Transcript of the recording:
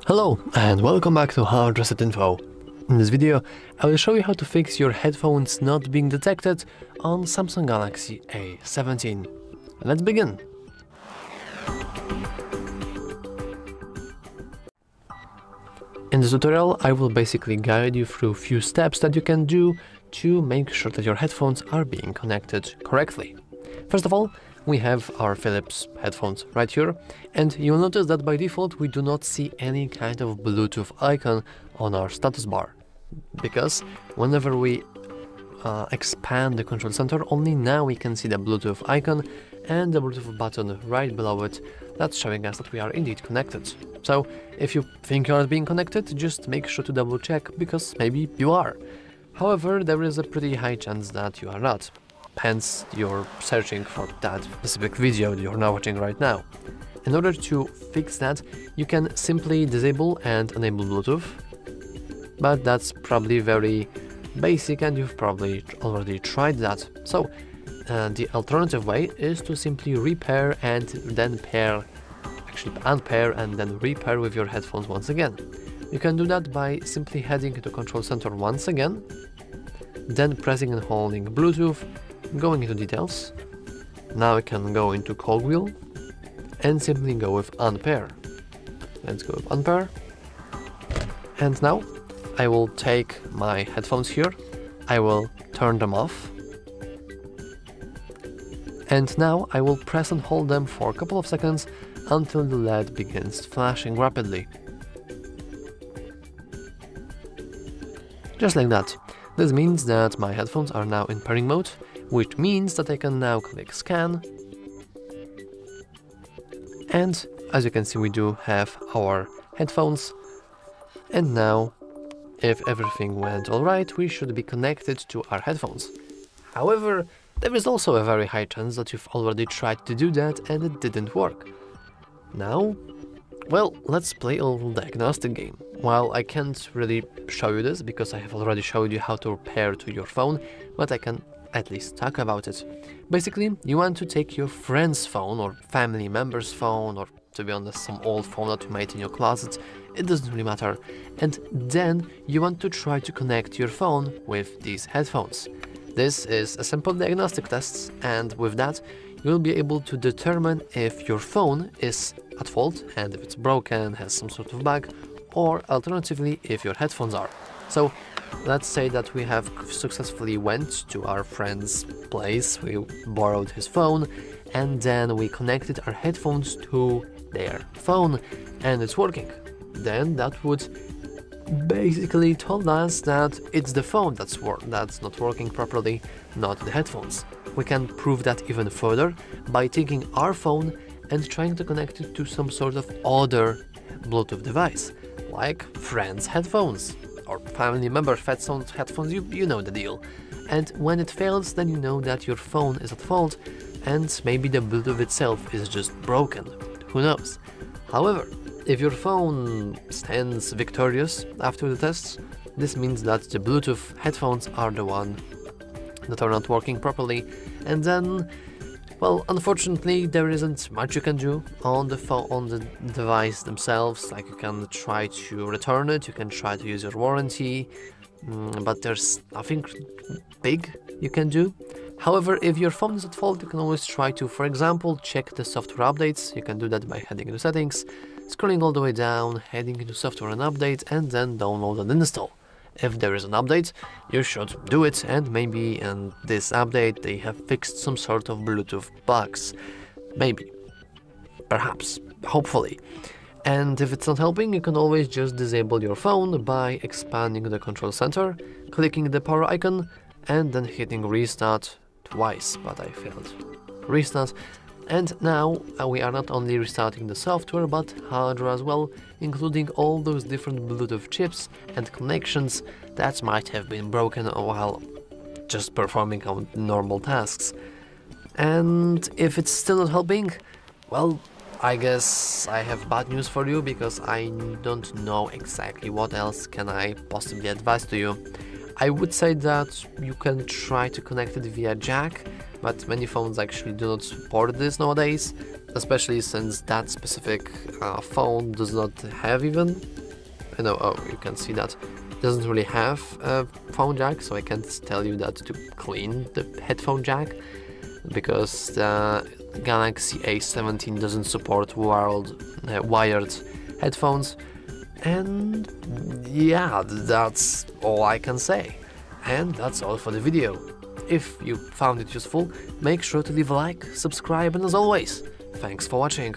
Hello and welcome back to HardReset.Info. In this video, I will show you how to fix your headphones not being detected on Samsung Galaxy A17. Let's begin. In this tutorial, I will basically guide you through a few steps that you can do to make sure that your headphones are being connected correctly. First of all, we have our Philips headphones right here, and you'll notice that by default we do not see any kind of Bluetooth icon on our status bar, because whenever we expand the control center, only now we can see the Bluetooth icon and the Bluetooth button right below it that's showing us that we are indeed connected. So if you think you are being connected, just make sure to double check, because maybe you are. However, there is a pretty high chance that you are not. Hence, you're searching for that specific video that you're now watching right now. In order to fix that, you can simply disable and enable Bluetooth, but that's probably very basic and you've probably already tried that. So the alternative way is to simply repair and then unpair and then repair with your headphones once again. You can do that by simply heading to Control Center once again, then pressing and holding Bluetooth, going into details. Now we can go into cogwheel and simply go with unpair. Let's go with unpair. And now I will take my headphones here, I will turn them off, and now I will press and hold them for a couple of seconds until the LED begins flashing rapidly. Just like that. This means that my headphones are now in pairing mode, which means that I can now click scan. And as you can see, we do have our headphones. And now, if everything went alright, we should be connected to our headphones. However, there is also a very high chance that you've already tried to do that and it didn't work. Now, well, let's play a little diagnostic game. While I can't really show you this because I have already showed you how to pair to your phone, but I can at least talk about it. Basically, you want to take your friend's phone or family member's phone, or to be honest, some old phone that you made in your closet, it doesn't really matter, and then you want to try to connect your phone with these headphones. This is a simple diagnostic test, and with that you'll be able to determine if your phone is at fault and if it's broken, has some sort of bug, or alternatively if your headphones are. So let's say that we have successfully went to our friend's place, we borrowed his phone, and then we connected our headphones to their phone and it's working. Then that would basically told us that it's the phone that's not working properly, not the headphones. We can prove that even further by taking our phone and trying to connect it to some sort of other Bluetooth device, like friends' headphones or family member headphones, you know the deal. And when it fails, then you know that your phone is at fault and maybe the Bluetooth itself is just broken, who knows. However, if your phone stands victorious after the tests, this means that the Bluetooth headphones are the one that are not working properly, and then, well, unfortunately there isn't much you can do on the phone, on the device themselves. Like, you can try to return it, you can try to use your warranty, but there's nothing big you can do. However, if your phone is at fault, you can always try to, for example, check the software updates. You can do that by heading into settings, scrolling all the way down, heading into software and update, and then download and install. If there is an update, you should do it, and maybe in this update they have fixed some sort of Bluetooth bugs. Maybe. Perhaps. Hopefully. And if it's not helping, you can always just disable your phone by expanding the control center, clicking the power icon, and then hitting restart twice, but I failed. Restart. And now we are not only restarting the software but hardware as well, including all those different Bluetooth chips and connections that might have been broken while just performing our normal tasks. And if it's still not helping, well, I guess I have bad news for you, because I don't know exactly what else can I possibly advise to you. I would say that you can try to connect it via jack, but many phones actually do not support this nowadays. especially since that specific phone does not have even, you can see that it doesn't really have a phone jack, so I can't tell you that to clean the headphone jack, because the Galaxy A17 doesn't support wired headphones. And yeah, that's all I can say. And that's all for the video. If you found it useful, make sure to leave a like, subscribe, and as always, thanks for watching.